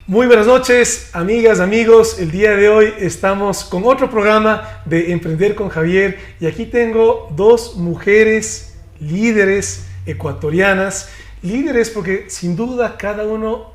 Muy buenas noches, amigas, amigos. El día de hoy estamos con otro programa de Emprender con Javier y aquí tengo dos mujeres líderes ecuatorianas. Líderes porque sin duda cada uno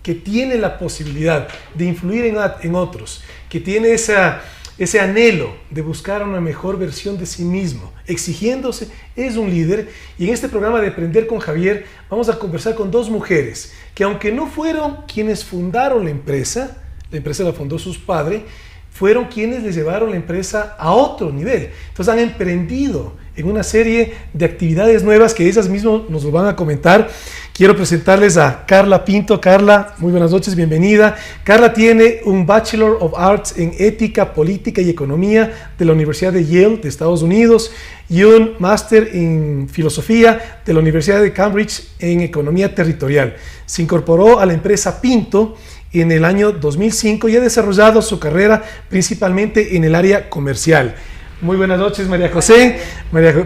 que tiene la posibilidad de influir en otros, que tiene ese anhelo de buscar una mejor versión de sí mismo, exigiéndose, es un líder. Y en este programa de Emprender con Javier vamos a conversar con dos mujeres que, aunque no fueron quienes fundaron la empresa la fundó sus padres, fueron quienes les llevaron la empresa a otro nivel. Entonces han emprendido en una serie de actividades nuevas que ellas mismas nos lo van a comentar. Quiero presentarles a Carla Pinto. Carla, muy buenas noches, bienvenida. Carla tiene un Bachelor of Arts en Ética, Política y Economía de la Universidad de Yale de Estados Unidos y un Máster en Filosofía de la Universidad de Cambridge en Economía Territorial. Se incorporó a la empresa Pinto en el año 2005 y ha desarrollado su carrera principalmente en el área comercial. Muy buenas noches, María José.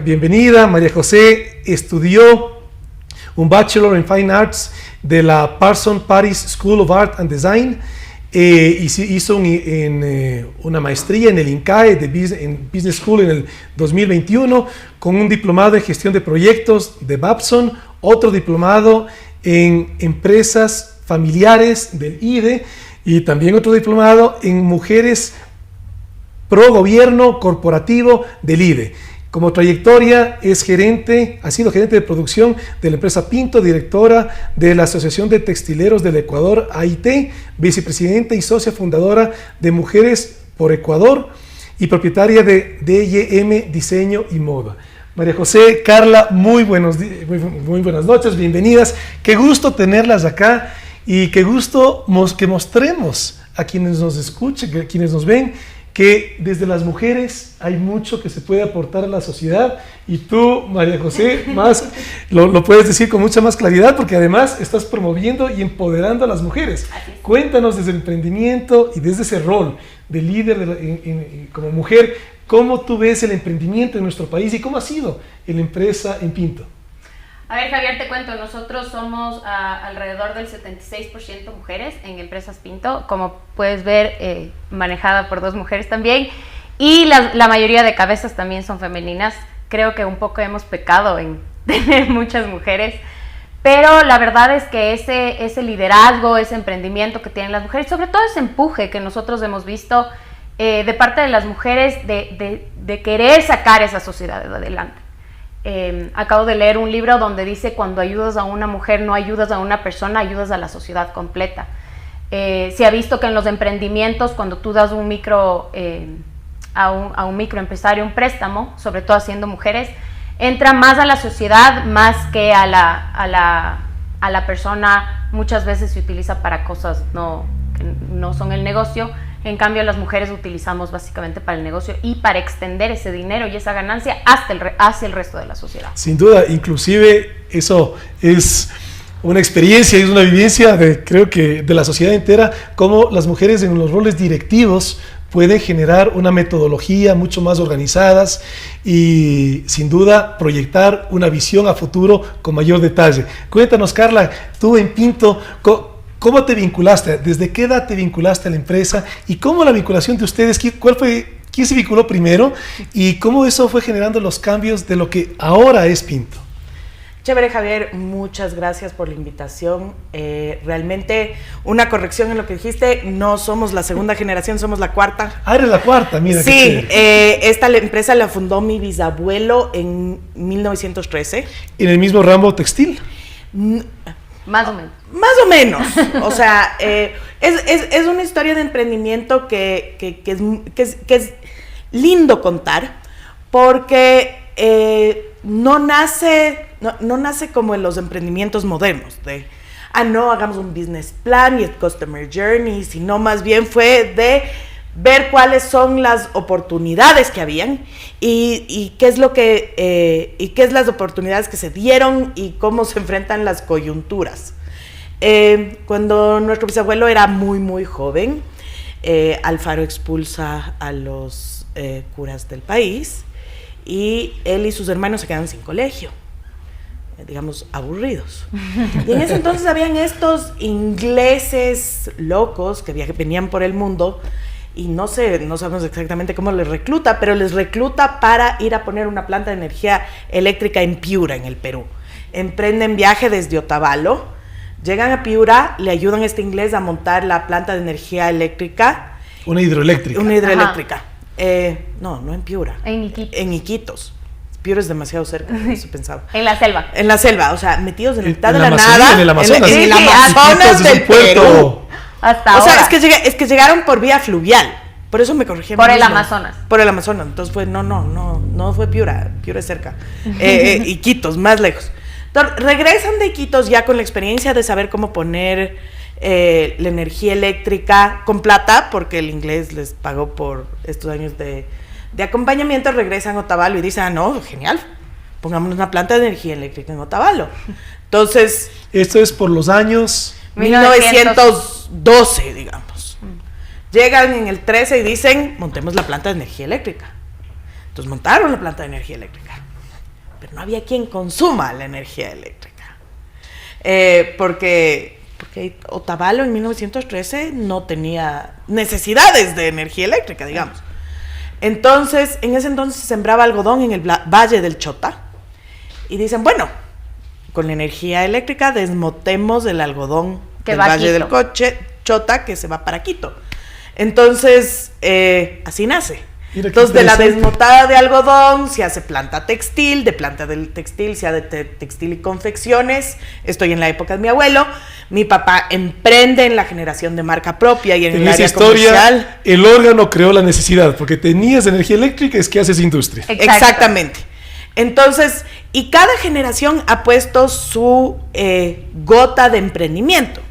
Bienvenida. María José estudió un Bachelor in Fine Arts de la Parsons Paris School of Art and Design. Hizo una maestría en el INCAE en Business School en el 2021, con un diplomado en gestión de proyectos de Babson, otro diplomado en empresas familiares del IDE y también otro diplomado en mujeres pro gobierno corporativo del IDE. Como trayectoria ha sido gerente de producción de la empresa Pinto, directora de la Asociación de Textileros del Ecuador, AIT, vicepresidenta y socia fundadora de Mujeres por Ecuador y propietaria de DYM Diseño y Moda. María José, Carla, muy buenas noches, bienvenidas. Qué gusto tenerlas acá y qué gusto que mostremos a quienes nos escuchen, a quienes nos ven, que desde las mujeres hay mucho que se puede aportar a la sociedad y tú, María José, más lo puedes decir con mucha más claridad porque además estás promoviendo y empoderando a las mujeres. Cuéntanos desde el emprendimiento y desde ese rol de líder como mujer, ¿cómo tú ves el emprendimiento en nuestro país y cómo ha sido la empresa en Pinto? A ver, Javier, te cuento, nosotros somos alrededor del 76% mujeres en Empresas Pinto, como puedes ver, manejada por dos mujeres también, y la mayoría de cabezas también son femeninas. Creo que un poco hemos pecado en tener muchas mujeres, pero la verdad es que ese liderazgo, ese emprendimiento que tienen las mujeres, sobre todo ese empuje que nosotros hemos visto de parte de las mujeres de querer sacar esa sociedad adelante. Acabo de leer un libro donde dice: cuando ayudas a una mujer no ayudas a una persona, ayudas a la sociedad completa. Se ha visto que en los emprendimientos, cuando tú das a un microempresario un préstamo, sobre todo haciendo mujeres, entra más a la sociedad más que a la persona. Muchas veces se utiliza para cosas que no son el negocio. En cambio, las mujeres utilizamos básicamente para el negocio y para extender ese dinero y esa ganancia hacia el resto de la sociedad. Sin duda, inclusive eso es una experiencia, es una vivencia creo que de la sociedad entera, cómo las mujeres en los roles directivos pueden generar una metodología mucho más organizadas y sin duda proyectar una visión a futuro con mayor detalle. Cuéntanos, Carla, tú en Pinto, ¿cómo te vinculaste? ¿Desde qué edad te vinculaste a la empresa? ¿Y cómo la vinculación de ustedes? ¿Quién se vinculó primero? ¿Y cómo eso fue generando los cambios de lo que ahora es Pinto? Chévere, Javier, muchas gracias por la invitación. Realmente, una corrección en lo que dijiste, no somos la segunda generación, somos la cuarta. Ah, eres la cuarta, mira. Sí, esta empresa la fundó mi bisabuelo en 1913. ¿En el mismo ramo textil? Más o menos. Más o menos. O sea, es una historia de emprendimiento que es lindo contar porque no nace como en los emprendimientos modernos de, no, hagamos un business plan y el customer journey, sino más bien fue de ver cuáles son las oportunidades que habían y qué es las oportunidades que se dieron y cómo se enfrentan las coyunturas. Cuando nuestro bisabuelo era muy, muy joven, Alfaro expulsa a los curas del país y él y sus hermanos se quedan sin colegio. digamos, aburridos. Y en ese entonces habían estos ingleses locos que venían por el mundo y no sabemos exactamente cómo les recluta, pero les recluta para ir a poner una planta de energía eléctrica en Piura, en el Perú. Emprenden viaje desde Otavalo, llegan a Piura, le ayudan a este inglés a montar la planta de energía eléctrica. Una hidroeléctrica. Una hidroeléctrica. No en Piura. En Iquitos. En Iquitos. Piura es demasiado cerca, eso pensaba. En la selva. En la selva, o sea, metidos en mitad de la Amazonía, nada. en el Amazonas. En el Sí, Amazonas del Perú. Hasta O sea, ahora. es que llegaron por vía fluvial. Por eso me corregí. Por el Amazonas. Por el Amazonas. Entonces fue, no fue Piura. Piura es cerca. Iquitos, más lejos. Entonces, regresan de Iquitos ya con la experiencia de saber cómo poner la energía eléctrica con plata, porque el inglés les pagó por estos años de acompañamiento. Regresan a Otavalo y dicen, no, genial, pongamos una planta de energía eléctrica en Otavalo. Entonces, Esto es por los años 1912, digamos. Llegan en el 13 y dicen, montemos la planta de energía eléctrica. Entonces montaron la planta de energía eléctrica, pero no había quien consuma la energía eléctrica, porque Otavalo en 1913 no tenía necesidades de energía eléctrica, digamos. Entonces, en ese entonces se sembraba algodón en el Valle del Chota y dicen, bueno, con la energía eléctrica desmotemos el algodón Que del va a Valle del Quito. Chota que se va para Quito. Entonces, así nace. Mira qué Entonces, de la interesante. desmotada de algodón se hace planta textil, de planta del textil se hace textil y confecciones. Estoy en la época de mi abuelo. Mi papá emprende en la generación de marca propia y en En el esa área historia, comercial. el órgano creó la necesidad, porque tenías energía eléctrica, es que haces industria. Exacto. Exactamente. Entonces, y cada generación ha puesto su gota de emprendimiento,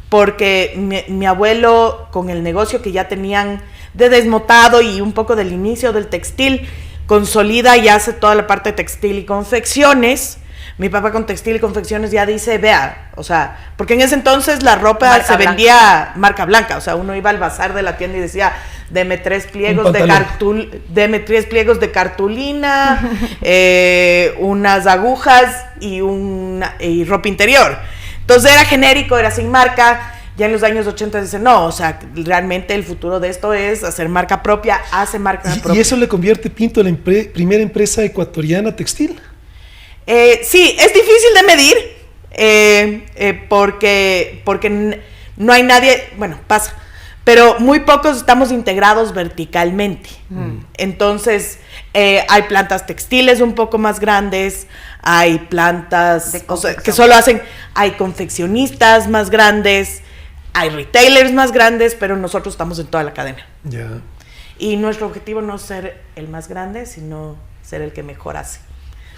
porque mi abuelo, con el negocio que ya tenían de desmotado y un poco del inicio del textil, consolida y hace toda la parte de textil y confecciones. Mi papá con textil y confecciones ya dice, vea, o sea, porque en ese entonces la ropa Marca se blanca. vendía marca blanca, o sea, uno iba al bazar de la tienda y decía, deme 3 pliegos deme 3 pliegos de cartulina, unas agujas y ropa interior. Entonces era genérico, era sin marca. Ya en los años 80 dicen, no, o sea, realmente el futuro de esto es hacer marca propia, hace marca propia. Y eso le convierte Pinto en la primera empresa ecuatoriana textil. Sí, es difícil de medir, porque no hay nadie, bueno, pasa, pero muy pocos estamos integrados verticalmente. Entonces, hay plantas textiles un poco más grandes, hay plantas que solo hacen, hay confeccionistas más grandes, hay retailers más grandes, pero nosotros estamos en toda la cadena. Ya. Y nuestro objetivo no es ser el más grande, sino ser el que mejor hace.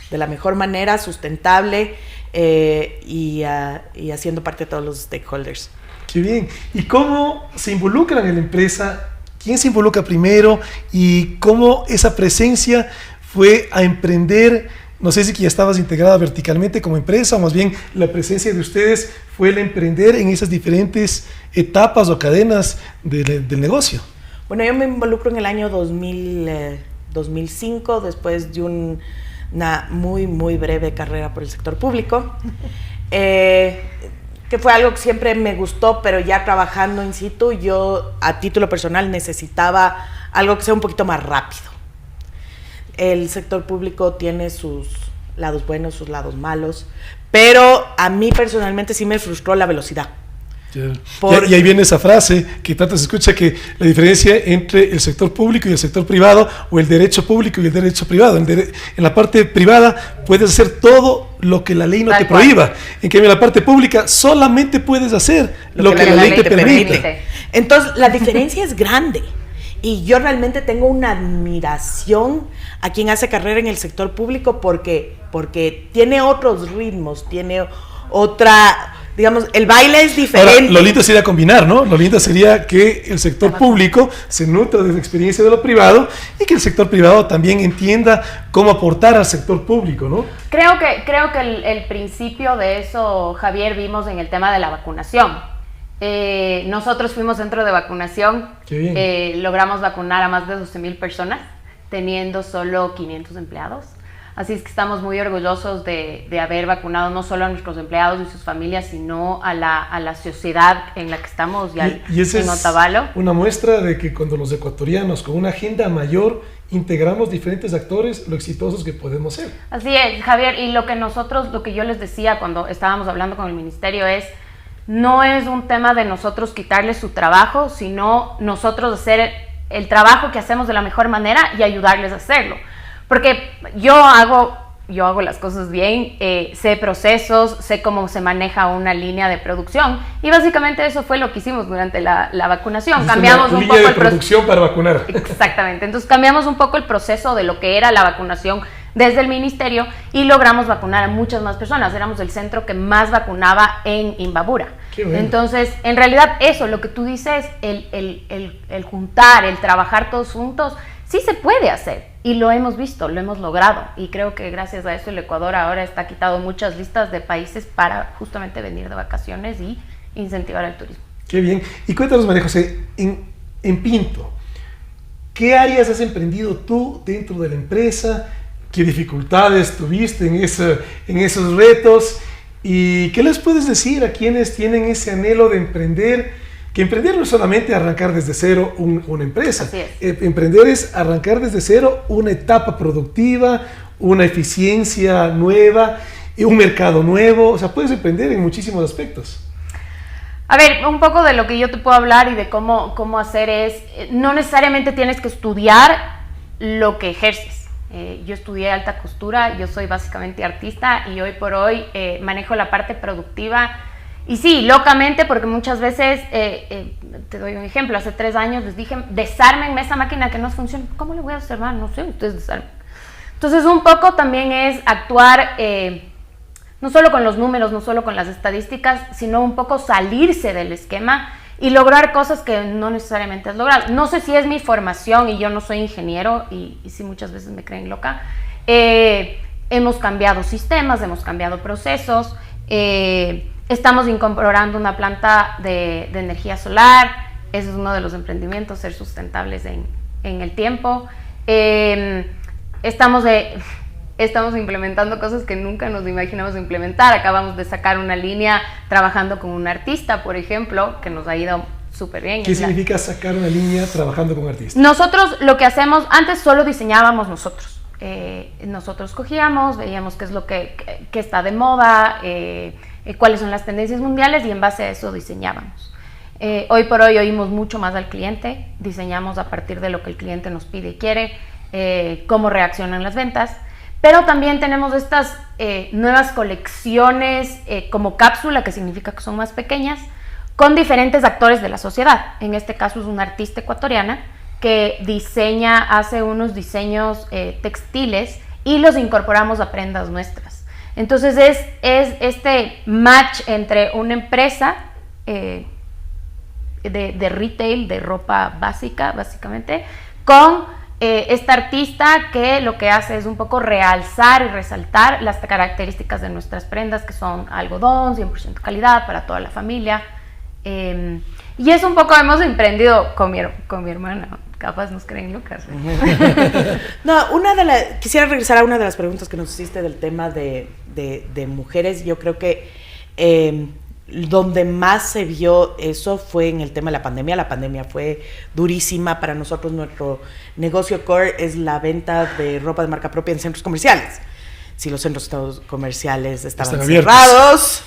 De la mejor manera, sustentable y haciendo parte de todos los stakeholders. Qué bien. ¿Y cómo se involucran en la empresa? ¿Quién se involucra primero? ¿Y cómo esa presencia fue a emprender? No sé si ya estabas integrada verticalmente como empresa, o más bien la presencia de ustedes fue el emprender en esas diferentes etapas o cadenas del negocio. Bueno, yo me involucro en el año 2005, después de una muy breve carrera por el sector público, que fue algo que siempre me gustó, pero ya trabajando in situ, yo a título personal necesitaba algo que sea un poquito más rápido. El sector público tiene sus lados buenos, sus lados malos, pero a mí personalmente sí me frustró la velocidad. Y ahí viene esa frase que tanto se escucha, que la diferencia entre el sector público y el sector privado, o el derecho público y el derecho privado. En la parte privada puedes hacer todo lo que la ley no te prohíba. En cambio, en la parte pública solamente puedes hacer lo que la ley te permite. Entonces, la diferencia es grande. Y yo realmente tengo una admiración a quien hace carrera en el sector público porque tiene otros ritmos, tiene otra... Digamos, el baile es diferente. Ahora, lo lindo sería combinar, ¿no? Lo lindo sería que el sector público se nutra de la experiencia de lo privado y que el sector privado también entienda cómo aportar al sector público, ¿no? Creo que el principio de eso, Javier, vimos en el tema de la vacunación. Nosotros fuimos centro de vacunación. Qué bien. Logramos vacunar a más de 12,000 personas, teniendo solo 500 empleados. Así es que estamos muy orgullosos de haber vacunado no solo a nuestros empleados y sus familias, sino a la sociedad en la que estamos ya y esa en Otavalo. Es una muestra de que cuando los ecuatorianos con una agenda mayor integramos diferentes actores, lo exitosos que podemos ser. Así es, Javier, y lo que yo les decía cuando estábamos hablando con el ministerio es, no es un tema de nosotros quitarles su trabajo, sino nosotros hacer el trabajo que hacemos de la mejor manera y ayudarles a hacerlo. Porque yo hago las cosas bien, sé procesos, sé cómo se maneja una línea de producción y básicamente eso fue lo que hicimos durante la vacunación. Cambiamos un poco el producción para vacunar. Exactamente, entonces cambiamos un poco el proceso de lo que era la vacunación desde el ministerio y logramos vacunar a muchas más personas. Éramos el centro que más vacunaba en Imbabura. Qué bueno. Entonces, en realidad eso, lo que tú dices, el juntar, el trabajar todos juntos, sí se puede hacer y lo hemos visto, lo hemos logrado y creo que gracias a eso el Ecuador ahora está quitado muchas listas de países para justamente venir de vacaciones y incentivar el turismo. Qué bien. Y cuéntanos, María José, en Pinto, ¿qué áreas has emprendido tú dentro de la empresa? ¿Qué dificultades tuviste en esos retos? ¿Y qué les puedes decir a quienes tienen ese anhelo de emprender? Que emprender no es solamente arrancar desde cero una empresa. Así es. Emprender es arrancar desde cero una etapa productiva, una eficiencia nueva, un mercado nuevo. O sea, puedes emprender en muchísimos aspectos. A ver, un poco de lo que yo te puedo hablar y de cómo hacer es, no necesariamente tienes que estudiar lo que ejerces. Yo estudié alta costura, yo soy básicamente artista y hoy por hoy manejo la parte productiva. Y sí, locamente, porque muchas veces, te doy un ejemplo, hace 3 años les dije, desarmen esa máquina que no funciona. ¿Cómo le voy a desarmar? No sé, ustedes desarmen. Entonces, un poco también es actuar, no solo con los números, no solo con las estadísticas, sino un poco salirse del esquema y lograr cosas que no necesariamente has logrado. No sé si es mi formación y yo no soy ingeniero y sí muchas veces me creen loca. Hemos cambiado sistemas, hemos cambiado procesos, estamos incorporando una planta de energía solar. Ese es uno de los emprendimientos, ser sustentables en el tiempo. Estamos implementando cosas que nunca nos imaginamos implementar. Acabamos de sacar una línea trabajando con un artista, por ejemplo, que nos ha ido súper bien. ¿Qué significa sacar una línea trabajando con artistas? Nosotros lo que hacemos, antes solo diseñábamos nosotros. Nosotros cogíamos, veíamos qué es lo que está de moda, cuáles son las tendencias mundiales y en base a eso diseñábamos. Hoy por hoy oímos mucho más al cliente, diseñamos a partir de lo que el cliente nos pide y quiere, cómo reaccionan las ventas, pero también tenemos estas nuevas colecciones como cápsula, que significa que son más pequeñas, con diferentes actores de la sociedad. En este caso es una artista ecuatoriana que hace unos diseños textiles y los incorporamos a prendas nuestras. Entonces es este match entre una empresa de retail, de ropa básica, básicamente, con esta artista que lo que hace es un poco realzar y resaltar las características de nuestras prendas, que son algodón, 100% calidad para toda la familia. Y es un poco, hemos emprendido con mi hermana, capaz nos creen locas. No, quisiera regresar a una de las preguntas que nos hiciste del tema de mujeres. Yo creo que donde más se vio eso fue en el tema de la pandemia. La pandemia fue durísima para nosotros. Nuestro negocio core es la venta de ropa de marca propia en centros comerciales. Si los centros comerciales estaban cerrados,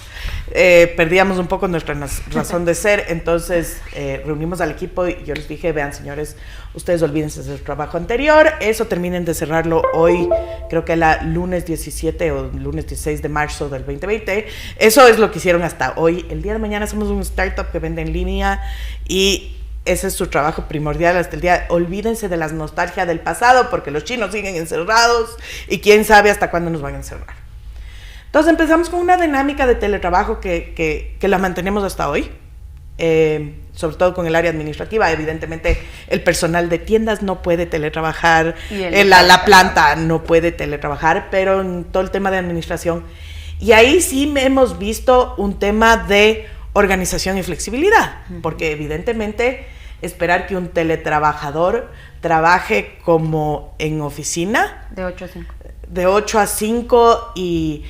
perdíamos un poco nuestra razón de ser. Entonces reunimos al equipo y yo les dije, vean señores, ustedes olvídense del trabajo anterior, eso terminen de cerrarlo hoy, creo que era lunes 17 o lunes 16 de marzo del 2020. Eso es lo que hicieron hasta hoy. El día de mañana somos un startup que vende en línea y ese es su trabajo primordial hasta el día. Olvídense de la nostalgia del pasado porque los chinos siguen encerrados y quién sabe hasta cuándo nos van a encerrar. Entonces empezamos con una dinámica de teletrabajo que la mantenemos hasta hoy, sobre todo con el área administrativa. Evidentemente el personal de tiendas no puede teletrabajar, la planta no puede teletrabajar, pero en todo el tema de administración. Y ahí sí hemos visto un tema de organización y flexibilidad, porque evidentemente esperar que un teletrabajador trabaje como en oficina, de 8 a 5. de 8 a 5 y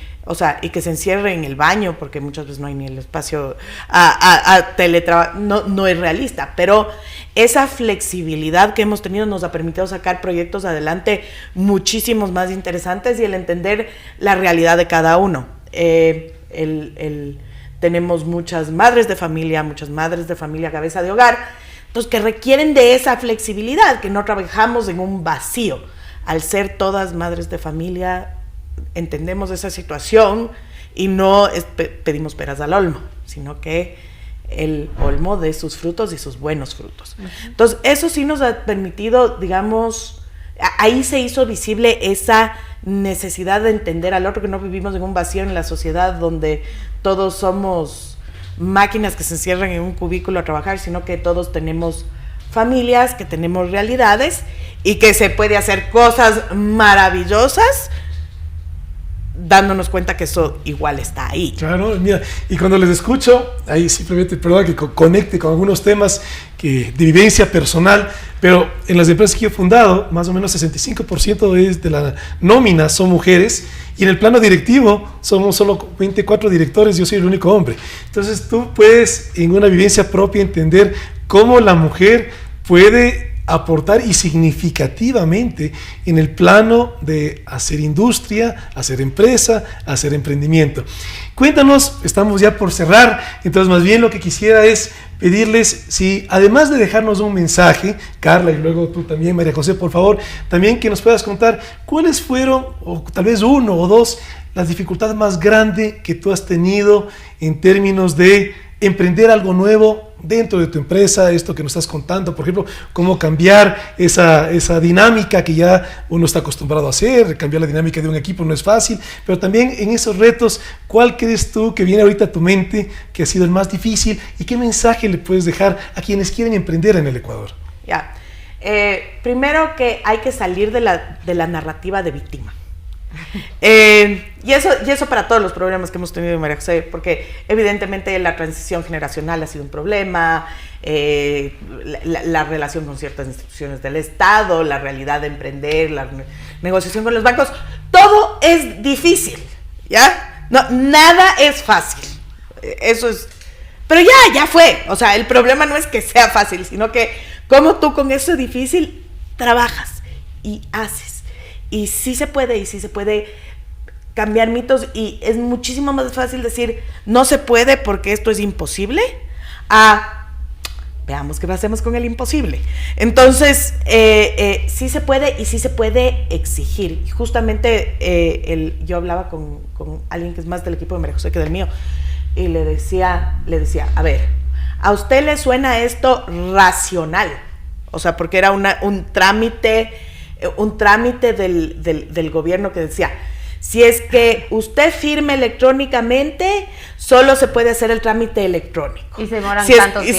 que se encierre en el baño, porque muchas veces no hay ni el espacio a teletrabajar, no es realista, pero esa flexibilidad que hemos tenido nos ha permitido sacar proyectos adelante muchísimos más interesantes y el entender la realidad de cada uno. Tenemos muchas madres de familia cabeza de hogar, entonces que requieren de esa flexibilidad, que no trabajamos en un vacío. Al ser todas madres de familia, entendemos esa situación y no pedimos peras al olmo, sino que el olmo dé sus frutos y sus buenos frutos. Entonces, eso sí nos ha permitido, digamos, ahí se hizo visible esa necesidad de entender al otro, que no vivimos en un vacío en la sociedad donde todos somos máquinas que se encierran en un cubículo a trabajar, sino que todos tenemos familias, que tenemos realidades y que se puede hacer cosas maravillosas dándonos cuenta que eso igual está ahí. Claro, mira, y cuando les escucho, ahí simplemente, perdón, que conecte con algunos temas de vivencia personal, pero en las empresas que yo he fundado, más o menos 65% de la nómina son mujeres, y en el plano directivo somos solo 24 directores, yo soy el único hombre. Entonces tú puedes, en una vivencia propia, entender cómo la mujer puede aportar y significativamente en el plano de hacer industria, hacer empresa, hacer emprendimiento. Cuéntanos, estamos ya por cerrar, entonces más bien lo que quisiera es pedirles, si además de dejarnos un mensaje, Carla y luego tú también, María José, por favor, también que nos puedas contar cuáles fueron, o tal vez uno o dos, las dificultades más grandes que tú has tenido en términos de emprender algo nuevo dentro de tu empresa, esto que nos estás contando, por ejemplo, cómo cambiar esa dinámica que ya uno está acostumbrado a hacer, cambiar la dinámica de un equipo no es fácil, pero también en esos retos, ¿cuál crees tú que viene ahorita a tu mente que ha sido el más difícil y qué mensaje le puedes dejar a quienes quieren emprender en el Ecuador? Ya, primero que hay que salir de la narrativa de víctima. Y eso para todos los problemas que hemos tenido en María José, porque evidentemente la transición generacional ha sido un problema, la relación con ciertas instituciones del Estado, la realidad de emprender, la negociación con los bancos, todo es difícil, ¿ya? No, nada es fácil, eso es, pero ya fue, o sea, el problema no es que sea fácil, sino que como tú con eso difícil trabajas y haces. Y sí se puede cambiar mitos y es muchísimo más fácil decir no se puede porque esto es imposible a veamos qué hacemos con el imposible. Entonces, sí se puede y sí se puede exigir. Y justamente yo hablaba con alguien que es más del equipo de María José que del mío y le decía, a ver, ¿a usted le suena esto racional? O sea, porque era un trámite del gobierno que decía, si es que usted firme electrónicamente, solo se puede hacer el trámite electrónico. Y se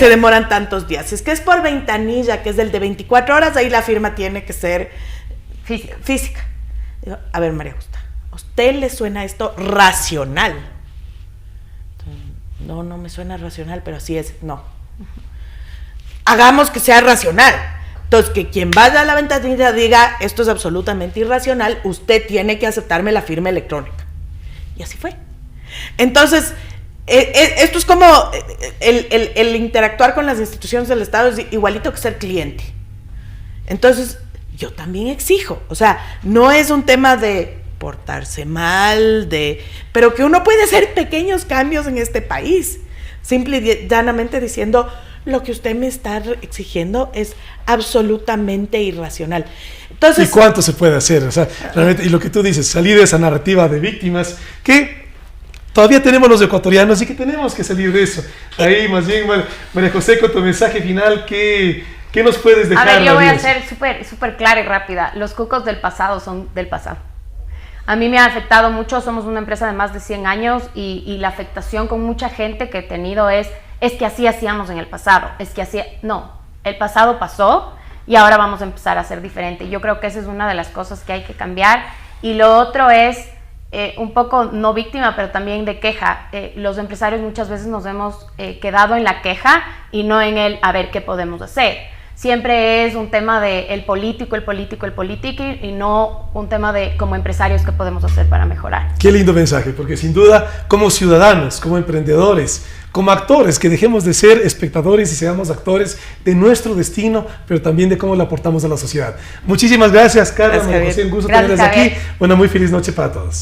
demoran tantos días. Si es que es por ventanilla, que es del de 24 horas, ahí la firma tiene que ser física. Digo, a ver, María Justa, ¿a usted le suena esto racional? No me suena racional, pero así es. No. Hagamos que sea racional. Entonces, que quien vaya a la ventanilla diga, esto es absolutamente irracional, usted tiene que aceptarme la firma electrónica. Y así fue. Entonces, esto es como el interactuar con las instituciones del Estado es igualito que ser cliente. Entonces, yo también exijo. O sea, no es un tema de portarse mal, pero que uno puede hacer pequeños cambios en este país. Simple y llanamente diciendo, lo que usted me está exigiendo es absolutamente irracional. Entonces, ¿y cuánto se puede hacer? O sea, realmente, y lo que tú dices, salir de esa narrativa de víctimas, que todavía tenemos los ecuatorianos y que tenemos que salir de eso. Ahí, más bien, María José, con tu mensaje final, ¿qué nos puedes dejar? A ver, yo voy a ser súper clara y rápida. Los cucos del pasado son del pasado. A mí me ha afectado mucho, somos una empresa de más de 100 años y la afectación con mucha gente que he tenido es que así hacíamos en el pasado, no, el pasado pasó y ahora vamos a empezar a hacer diferente. Yo creo que esa es una de las cosas que hay que cambiar. Y lo otro es un poco no víctima, pero también de queja. Los empresarios muchas veces nos hemos quedado en la queja y no en el a ver qué podemos hacer. siempre es un tema de el político y no un tema de como empresarios qué podemos hacer para mejorar. Qué lindo mensaje, porque sin duda como ciudadanos, como emprendedores, como actores, que dejemos de ser espectadores y seamos actores de nuestro destino, pero también de cómo le aportamos a la sociedad. Muchísimas gracias, Carla. Gracias, María José, un gusto Gracias, tenerles aquí. Javier. Bueno, muy feliz noche para todos.